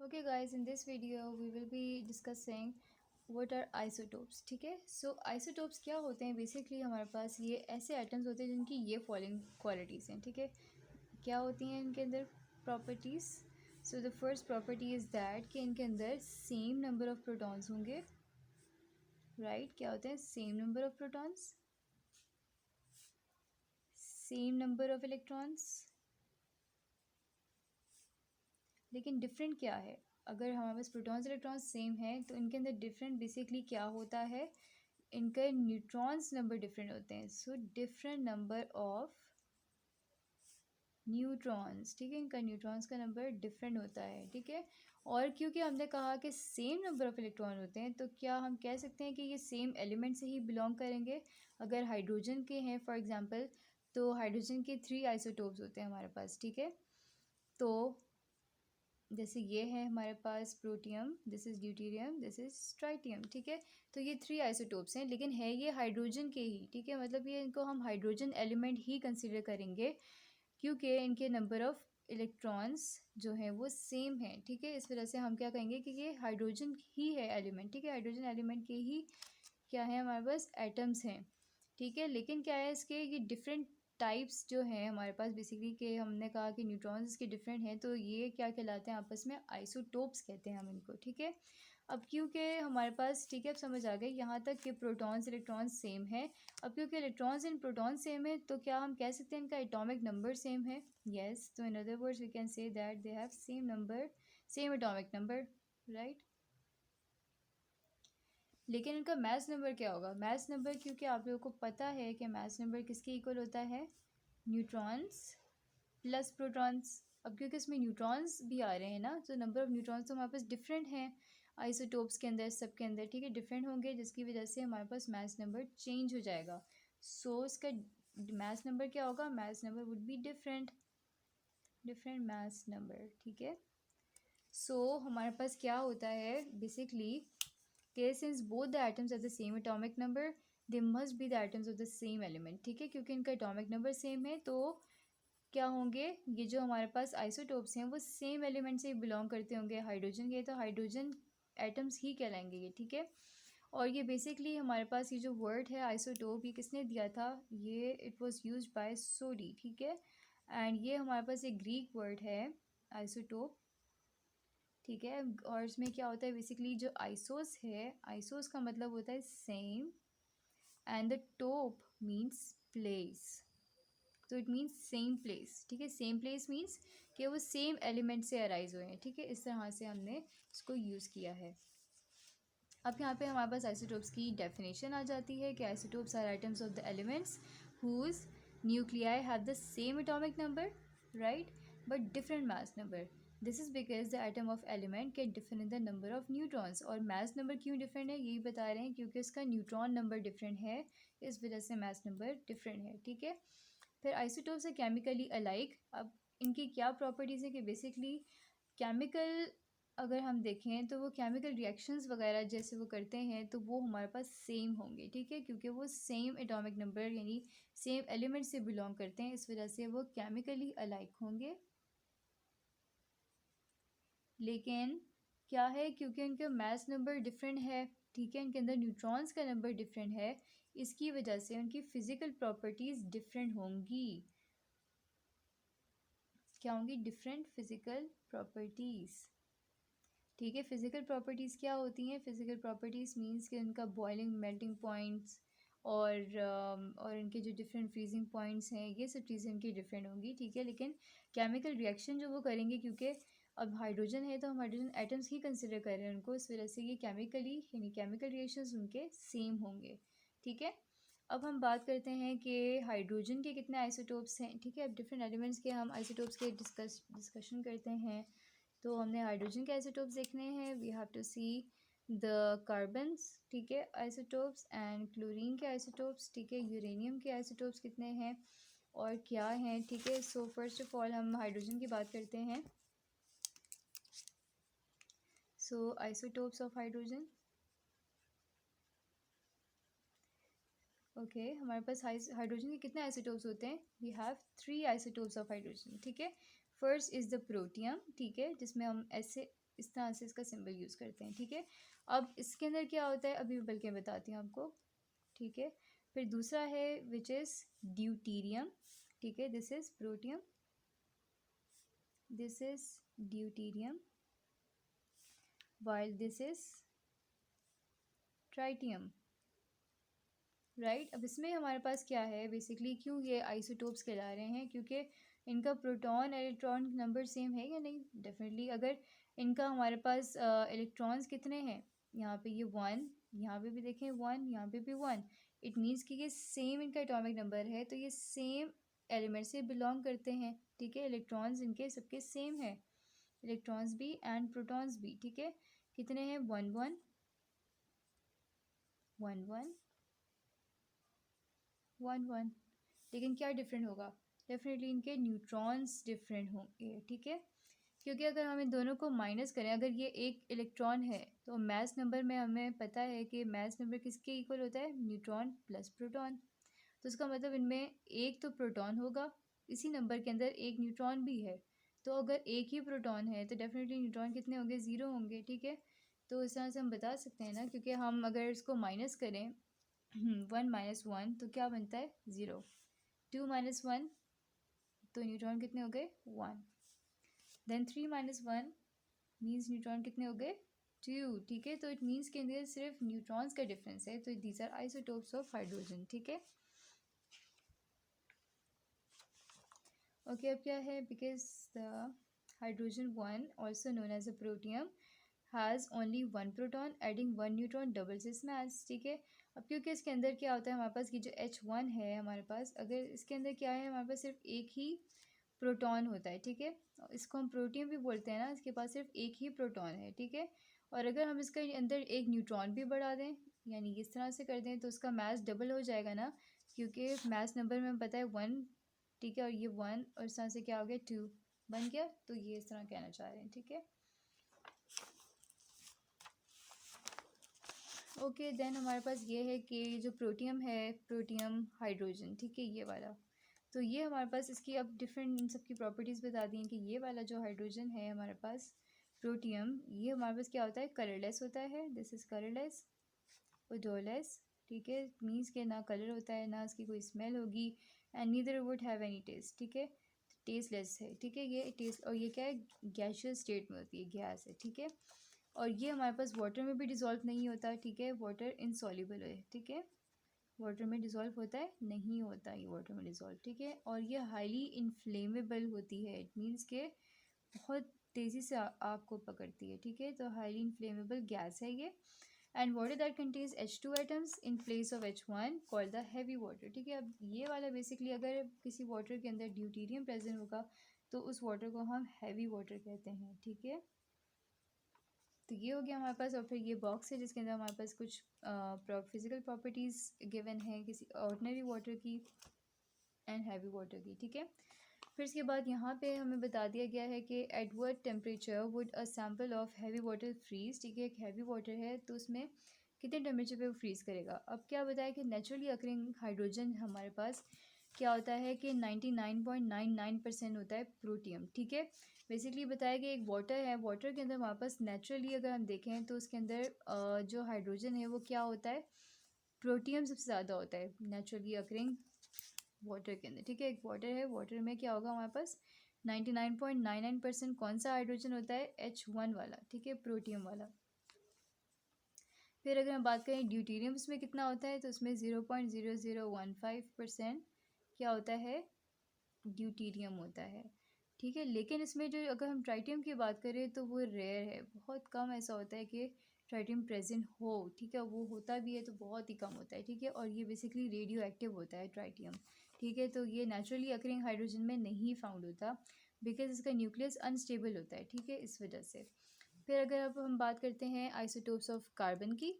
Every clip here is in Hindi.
Okay guys, in this video we will be discussing what are isotopes. ठीक है, सो isotopes क्या होते हैं? बेसिकली हमारे पास ये ऐसे एटम्स होते हैं जिनकी ये फॉलोइंग क्वालिटीज़ हैं. ठीक है, क्या होती हैं इनके अंदर properties? So the first property is that कि इनके अंदर सेम नंबर ऑफ प्रोटॉन्स होंगे. राइट, क्या होते हैं? Same number of protons, same number of electrons. लेकिन डिफरेंट क्या है? अगर हमारे पास प्रोटॉन्स इलेक्ट्रॉन्स सेम है तो इनके अंदर डिफरेंट बेसिकली क्या होता है? इनके न्यूट्रॉन्स नंबर डिफरेंट होते हैं. So different number of neutrons. ठीक है, इनका न्यूट्रॉन्स का नंबर डिफरेंट होता है. ठीक है, और क्योंकि हमने कहा कि सेम नंबर ऑफ इलेक्ट्रॉन होते हैं तो क्या हम कह सकते हैं कि ये सेम एलिमेंट से ही बिलोंग करेंगे? अगर हाइड्रोजन के हैं फॉर एग्जांपल, तो हाइड्रोजन के 3 आइसोटोप्स होते हैं हमारे पास. ठीक है, तो जैसे ये है हमारे पास protium, this is deuterium, this is tritium. ठीक है, तो ये 3 आइसोटोप्स हैं, लेकिन है ये हाइड्रोजन के ही. ठीक है, मतलब ये इनको हम हाइड्रोजन एलिमेंट ही कंसिडर करेंगे क्योंकि इनके नंबर ऑफ़ इलेक्ट्रॉन्स जो हैं वो सेम हैं. ठीक है, इस वजह से हम क्या कहेंगे कि ये हाइड्रोजन ही है एलिमेंट. ठीक है, हाइड्रोजन एलिमेंट के ही क्या है हमारे पास एटम्स हैं. ठीक है, लेकिन क्या है इसके ये डिफरेंट टाइप्स जो हैं हमारे पास बेसिकली के हमने कहा कि न्यूट्रॉन्स इसके डिफरेंट हैं, तो ये क्या कहलाते हैं आपस में? आइसोटोप्स कहते हैं हम इनको. ठीक है, अब क्योंकि हमारे पास, ठीक है, अब समझ आ गई यहाँ तक कि प्रोटॉन्स इलेक्ट्रॉन्स सेम है. अब क्योंकि इलेक्ट्रॉन्स एंड प्रोटॉन्स सेम है तो क्या हम कह सकते हैं इनका एटॉमिक नंबर सेम है? यस, तो in other words we can say that they have same number, same atomic number. Right, लेकिन इनका मैथ्स नंबर क्या होगा? मैथ्स नंबर, क्योंकि आप लोगों को पता है कि मैथ्स नंबर किसके इक्वल होता है? Neutrons plus protons. अब क्योंकि इसमें न्यूट्रॉन्स भी आ रहे हैं ना, तो नंबर ऑफ़ न्यूट्रॉन्स तो हमारे पास डिफरेंट हैं आइसोटोप्स के अंदर, सबके अंदर. ठीक है, डिफरेंट होंगे जिसकी वजह से हमारे पास मैथ्स नंबर चेंज हो जाएगा. सो इसका मैथ्स नंबर क्या होगा? Maths number would be different, different maths number. ठीक है, सो हमारे पास क्या होता है बेसिकली कि since both the atoms are the same atomic number, they must be the atoms of the same element. ठीक है, क्योंकि इनका एटॉमिक नंबर सेम है तो क्या होंगे? ये जो हमारे पास आइसोटोप्स हैं वो सेम एलिमेंट से बिलोंग करते होंगे. हाइड्रोजन के तो हाइड्रोजन एटम्स ही कहलाएंगे ये. ठीक है, और ये बेसिकली हमारे पास ये जो वर्ड है आइसोटोप, ये किसने दिया था? ये इट वाज यूज्ड बाय सोडी. ठीक है, एंड ये हमारे पास एक ग्रीक वर्ड है आइसोटोप. ठीक है, और इसमें क्या होता है बेसिकली जो आइसोस है, आइसोस का मतलब होता है सेम, एंड द टोप मीन्स प्लेस. तो इट मीन्स सेम प्लेस. ठीक है, सेम प्लेस मीन्स कि वो सेम एलिमेंट से अराइज हुए हैं. ठीक है, इस तरह से हमने इसको यूज़ किया है. अब यहाँ पे हमारे पास आइसोटोप्स की डेफिनेशन आ जाती है कि isotopes are items of the elements whose nuclei have the same atomic number, right, but different mass number. This is because the atom of element get different in the number of neutrons. और मास नंबर क्यों डिफरेंट है यही बता रहे हैं, क्योंकि इसका न्यूट्रॉन नंबर डिफरेंट है, इस वजह से मास नंबर डिफरेंट है. ठीक है, फिर आइसोटोप्स है केमिकली अलाइक. अब इनकी क्या प्रॉपर्टीज़ है कि बेसिकली केमिकल, अगर हम देखें तो वो केमिकल रिएक्शंस वगैरह जैसे वो करते हैं तो वो हमारे पास सेम होंगे. ठीक है, क्योंकि वो सेम एटॉमिक नंबर यानी सेम एलिमेंट से बिलोंग करते हैं, इस वजह से वो केमिकली अलाइक होंगे. लेकिन क्या है, क्योंकि उनका मास नंबर डिफरेंट है, ठीक है, इनके अंदर न्यूट्रॉन्स का नंबर डिफरेंट है, इसकी वजह से उनकी फ़िज़िकल प्रॉपर्टीज़ डिफरेंट होंगी. क्या होंगी? Different physical properties. ठीक है, फिज़िकल प्रॉपर्टीज़ क्या होती हैं? फिज़िकल प्रॉपर्टीज़ मींस कि उनका बॉइलिंग मेल्टिंग पॉइंट्स और इनके जो डिफरेंट फ्रीजिंग पॉइंट्स हैं, ये सब चीज़ें इनकी डिफरेंट होंगी. ठीक है, लेकिन केमिकल रिएक्शन जो वो करेंगे, क्योंकि अब हाइड्रोजन है तो हम हाइड्रोजन एटम्स ही कंसिडर कर रहे हैं उनको, इस वजह से ये केमिकली यानी केमिकल रिएक्शंस उनके सेम होंगे. ठीक है, अब हम बात करते हैं कि हाइड्रोजन के कितने आइसोटोप्स हैं. ठीक है, अब डिफरेंट एलिमेंट्स के हम आइसोटोप्स के डिस्कशन करते हैं. तो हमने हाइड्रोजन के आइसोटोप्स देखने हैं. We have to see the carbons, ठीक है, आइसोटोप्स, एंड क्लोरीन के आइसोटोप्स. ठीक है, यूरेनियम के आइसोटोप्स कितने हैं और क्या हैं. ठीक है, सो फर्स्ट ऑफ ऑल हम हाइड्रोजन की बात करते हैं. So isotopes of hydrogen. Okay, हमारे पास हाइड्रोजन के कितने आइसोटोप्स होते हैं? We have 3 isotopes of hydrogen. ठीक है, फर्स्ट इज़ द प्रोटियम. ठीक है, जिसमें हम ऐसे इस तरह से इसका सिंबल यूज़ करते हैं, ठीक है। अब इसके अंदर क्या होता है अभी बल्कि बताती हूँ आपको, ठीक है। फिर दूसरा है विच इज़ ड्यूटीरियम, ठीक है, this is protium, this is deuterium, while this is tritium, right. अब इसमें हमारे पास क्या है बेसिकली, क्यों ये आइसोटोप्स कहला रहे हैं, क्योंकि इनका प्रोटॉन इलेक्ट्रॉन नंबर सेम है या नहीं, डेफिनेटली। अगर इनका हमारे पास इलेक्ट्रॉन्स कितने हैं, यहाँ पे ये 1, यहाँ पे भी देखें 1, यहाँ पे भी 1, इट मीन्स कि ये सेम इनका एटॉमिक नंबर है, तो ये सेम एलिमेंट से बिलोंग करते हैं, ठीक है। इलेक्ट्रॉन्स इनके सबके सेम है, इलेक्ट्रॉन्स भी एंड प्रोटॉन्स भी, ठीक है। कितने हैं, 1 1 1 1 1 1, लेकिन क्या डिफरेंट होगा, डेफिनेटली इनके न्यूट्रॉन्स डिफरेंट होंगे, ठीक है। क्योंकि अगर हम इन दोनों को माइनस करें, अगर ये एक इलेक्ट्रॉन है तो मैस नंबर में हमें पता है कि मैस नंबर किसके इक्वल होता है, न्यूट्रॉन प्लस प्रोटॉन। तो इसका मतलब इनमें एक तो प्रोटॉन होगा, इसी नंबर के अंदर एक न्यूट्रॉन भी है, तो अगर एक ही प्रोटॉन है तो डेफिनेटली न्यूट्रॉन कितने होंगे, 0 होंगे, ठीक है। तो इस तरह से हम बता सकते हैं ना, क्योंकि हम अगर इसको माइनस करें 1 माइनस 1 तो क्या बनता है, 0, 2 माइनस 1 तो न्यूट्रॉन कितने हो गए, 1, देन 3 माइनस 1 मीन्स न्यूट्रॉन कितने हो गए, 2, ठीक है। तो इट मीन्स के अंदर सिर्फ न्यूट्रॉन्स का डिफरेंस है, तो these are isotopes of hydrogen, ठीक है। ओके, अब क्या है, because the hydrogen 1 also known as a protium has only 1 proton adding 1 neutron doubles its mass, ठीक है। अब क्योंकि इसके अंदर क्या होता है हमारे पास कि जो H1 है हमारे पास, अगर इसके अंदर क्या है हमारे पास सिर्फ एक ही प्रोटॉन होता है, ठीक है। इसको हम प्रोटियम भी बोलते हैं ना, इसके पास सिर्फ एक ही प्रोटॉन है, ठीक है। और अगर हम इसके अंदर एक न्यूट्रॉन भी बढ़ा दें, यानी इस तरह से कर दें, तो उसका मास डबल हो जाएगा ना, क्योंकि मास नंबर में पता है 1, ठीक है, और ये 1 और इस तरह से क्या हो गया, 2 बन गया, तो ये इस तरह कहना चाह रहे हैं, ठीक है। ओके, देन हमारे पास ये है कि जो प्रोटियम है, प्रोटियम हाइड्रोजन, ठीक है, ये वाला, तो ये हमारे पास इसकी अब डिफरेंट इन सब की प्रॉपर्टीज़ बता दी हैं कि ये वाला जो हाइड्रोजन है हमारे पास प्रोटियम, ये हमारे पास क्या होता है, कलरलेस होता है, दिस इज़ कलरलेस, ओडोरलेस, ठीक है, मीन्स के ना कलर होता है ना इसकी कोई स्मेल होगी, and neither would have any taste, ठीक है, टेस्टलेस है, ठीक है, ये टेस्ट, और ये क्या है, गैशियस स्टेट में होती है, गैस है, ठीक है। और ये हमारे पास वाटर में भी डिज़ोल्व नहीं होता, ठीक है, वाटर इनसॉल्युबल है, ठीक है, वाटर में डिज़ोल्व होता है, नहीं होता ये वाटर में डिज़ोल्व, ठीक है। और ये हाईली इन्फ्लेमेबल होती है, इट मीन्स के बहुत तेज़ी से आग को पकड़ती है, ठीक है, तो हाईली इन्फ्लेमेबल गैस है ये। And water that contains H2 atoms in place of H1 called the heavy water, ठीक है। अब ये वाला बेसिकली अगर किसी वाटर के अंदर ड्यूटीरियम प्रेजेंट होगा तो उस वाटर को हम हैवी वाटर कहते हैं, ठीक है। तो ये हो गया हमारे पास, और फिर ये बॉक्स है जिसके अंदर हमारे पास कुछ फिजिकल प्रॉपर्टीज़ गिवन है किसी ऑर्डिनरी वाटर की एंड हैवी वाटर की, ठीक है। फिर इसके बाद यहाँ पे हमें बता दिया गया है कि at what temperature would a sample of heavy water freeze, ठीक है, एक हैवी वाटर है तो उसमें कितने टेम्परेचर पे वो फ्रीज़ करेगा। अब क्या बताया कि नेचुरली अकरिंग हाइड्रोजन हमारे पास क्या होता है कि 99.99% होता है प्रोटियम, ठीक है। बेसिकली बताया कि एक वाटर है, वाटर के अंदर हमारे पास नेचुरली अगर हम देखें तो उसके अंदर जो हाइड्रोजन है वो क्या होता है, प्रोटियम सबसे ज़्यादा होता है नेचुरली अकरिंग वाटर के अंदर, ठीक है। एक वाटर है, वाटर में क्या होगा हमारे पास 99.99% कौन सा हाइड्रोजन होता है, H1 वाला, ठीक है, प्रोटियम वाला। फिर अगर हम बात करें ड्यूटीरियम उसमें कितना होता है, तो उसमें 0.0015% क्या होता है, ड्यूटीरियम होता है, ठीक है। लेकिन इसमें जो अगर हम ट्राइटियम की बात करें तो वो रेयर है, बहुत कम ऐसा होता है कि ट्राइटियम प्रेजेंट हो, ठीक है, वो होता भी है तो बहुत ही कम होता है, ठीक है। और ये बेसिकली रेडियो एक्टिव होता है ट्राइटियम, ठीक है, तो ये नेचुरली अकरिंग हाइड्रोजन में नहीं फाउंड होता बिकॉज इसका न्यूक्लियस अनस्टेबल होता है, ठीक है, इस वजह से। फिर अगर अब हम बात करते हैं आइसोटोप्स ऑफ कार्बन की,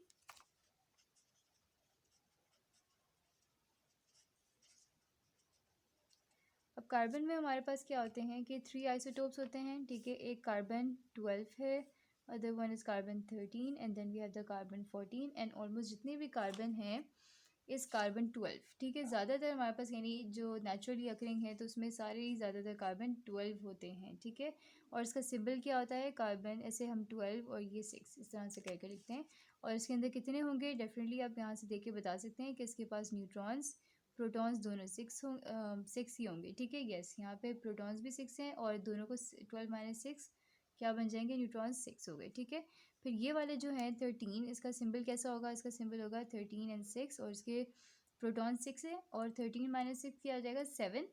अब कार्बन में हमारे पास क्या होते हैं कि 3 आइसोटोप्स होते हैं, ठीक है, एक कार्बन 12 है, other one is carbon 13 and then we have the carbon 14, and almost जितने भी कार्बन हैं इज़ कार्बन 12। ठीक है, ज़्यादातर हमारे पास यानी जो नेचुरली अकरिंग है तो उसमें सारे ही ज़्यादातर कार्बन 12 होते हैं। ठीक है, और इसका सिंबल क्या होता है, कार्बन, ऐसे हम 12 और ये 6 इस तरह से करके लिखते हैं। और इसके अंदर कितने होंगे, डेफिनेटली आप यहाँ से देख के बता सकते हैं कि इसके पास न्यूट्रॉन्स प्रोटॉन्स दोनों 6 ही होंगे। ठीक है, यस, यहाँ पे प्रोटॉन्स भी 6 हैं और दोनों को 12 माइनस 6 क्या बन जाएंगे, न्यूट्रॉन्स 6 हो गए। ठीक है, फिर ये वाले जो हैं 13, इसका सिंबल कैसा होगा, इसका सिंबल होगा 13 एंड 6 और इसके प्रोटॉन 6 है और 13 माइनस 6 क्या आ जाएगा 7,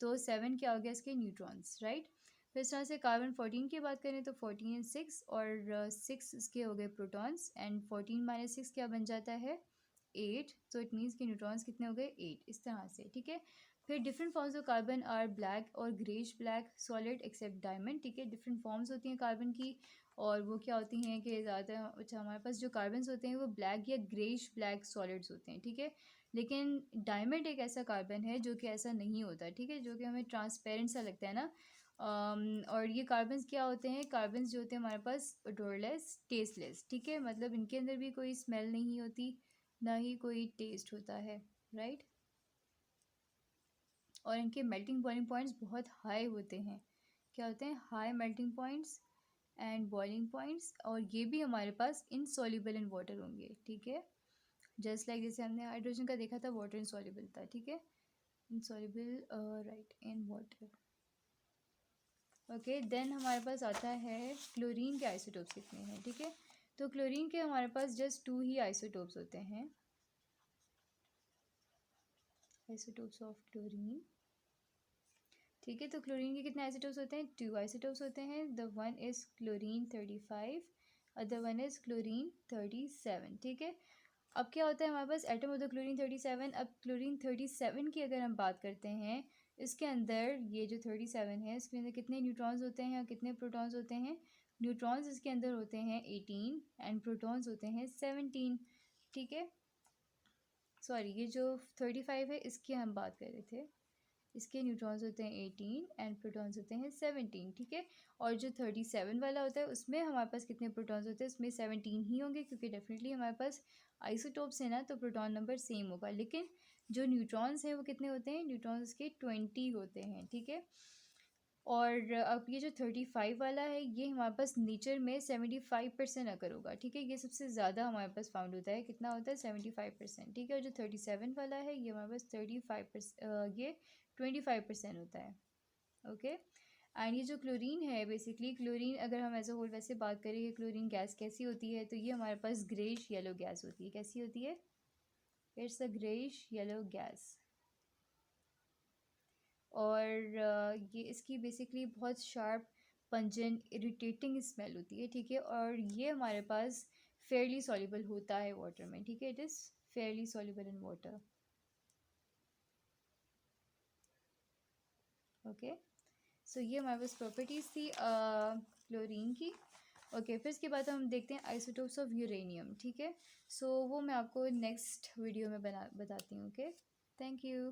तो 7 क्या हो गया इसके न्यूट्रॉन्स, राइट। फिर इस तरह से कार्बन 14 की बात करें तो 14 एंड 6 और 6 इसके हो गए प्रोटॉन्स एंड 14 माइनस 6 क्या बन जाता है 8, तो इट मीन्स के न्यूट्रॉन्स कितने हो गए 8, इस तरह से। ठीक है, फिर different forms of carbon are black और greyish black solid except diamond. ठीक है, डिफरेंट फॉर्म्स होती हैं कार्बन की और वो क्या होती हैं कि ज़्यादा, अच्छा, हमारे पास जो कार्बन्स होते हैं वो ब्लैक या ग्रेश ब्लैक सॉलिड्स होते हैं। ठीक है, लेकिन डायमंड एक ऐसा कार्बन है जो कि ऐसा नहीं होता। ठीक है, जो कि हमें ट्रांसपेरेंट सा लगता है ना। और ये कार्बन्स क्या होते हैं, कार्बन्स जो होते हैं हमारे पास ओडोरलेस टेस्टलेस। ठीक है, मतलब इनके अंदर भी कोई स्मेल नहीं होती, ना ही कोई टेस्ट होता है, राइट। और इनके मेल्टिंग बॉइलिंग पॉइंट्स बहुत हाई होते हैं। क्या होते हैं, high melting points and boiling points, और ये भी हमारे पास इनसॉल्युबल इन वाटर होंगे। ठीक है, जस्ट लाइक जैसे हमने हाइड्रोजन का देखा था, वाटर इनसॉल्युबल था। ठीक है, insoluble, right, in water. Okay, then हमारे पास आता है क्लोरीन के आइसोटोप्स कितने हैं। ठीक है, तो क्लोरीन के हमारे पास जस्ट 2 ही आइसोटोप्स होते हैं, आइसोटोप्स ऑफ क्लोरीन। ठीक है, तो क्लोरीन के कितने आइसोटोप्स होते हैं, 2 आइसोटोप्स होते हैं। The one is chlorine 35, other one is chlorine 37। ठीक है, अब क्या होता है हमारे पास एटम ऑफ द क्लोरीन 37। अब क्लोरीन 37 की अगर हम बात करते हैं, इसके अंदर ये जो 37 है इसके अंदर कितने न्यूट्रॉन्स होते हैं और कितने प्रोटॉन्स होते हैं, न्यूट्रॉन्स इसके अंदर होते हैं 18 एंड प्रोटॉन्स होते हैं 17। ठीक है, सॉरी, ये जो 35 है इसकी हम बात कर रहे थे, इसके न्यूट्रॉन्स होते हैं 18 एंड प्रोटॉन्स होते हैं 17। ठीक है, और जो 37 वाला होता है उसमें हमारे पास कितने प्रोटॉन्स होते हैं, उसमें 17 ही होंगे क्योंकि डेफिनेटली हमारे पास आइसोटोप्स है ना, तो प्रोटॉन नंबर सेम होगा। लेकिन जो न्यूट्रॉन्स हैं वो कितने होते हैं, न्यूट्रॉन्स के 20 होते हैं। ठीक है, और अब ये जो 35 वाला है ये हमारे पास नेचर में 75% अगर होगा। ठीक है, ये सबसे ज़्यादा हमारे पास फाउंड होता है, कितना होता है 75%। ठीक है, और जो 37 वाला है ये हमारे पास 35%, ये 25% होता है। ओके, एंड ये जो क्लोरीन है, बेसिकली क्लोरीन अगर हम एज अ होल वैसे बात करें कि क्लोरीन गैस कैसी होती है, तो ये हमारे पास ग्रेइश येलो गैस होती है। कैसी होती है, it's a greyish yellow gas. और ये इसकी बेसिकली बहुत शार्प, पंजेंट, इरिटेटिंग स्मेल होती है। ठीक है, और ये हमारे पास फेयरली सॉल्युबल होता है वाटर में। ठीक है, it is fairly soluble in water. Okay, so ये हमारे पास प्रॉपर्टीज़ थी क्लोरीन की। ओके, फिर इसके बाद हम देखते हैं आइसोटोप्स ऑफ यूरेनियम। ठीक है, सो वो मैं आपको नेक्स्ट वीडियो में बताती हूँ। Okay, thank you.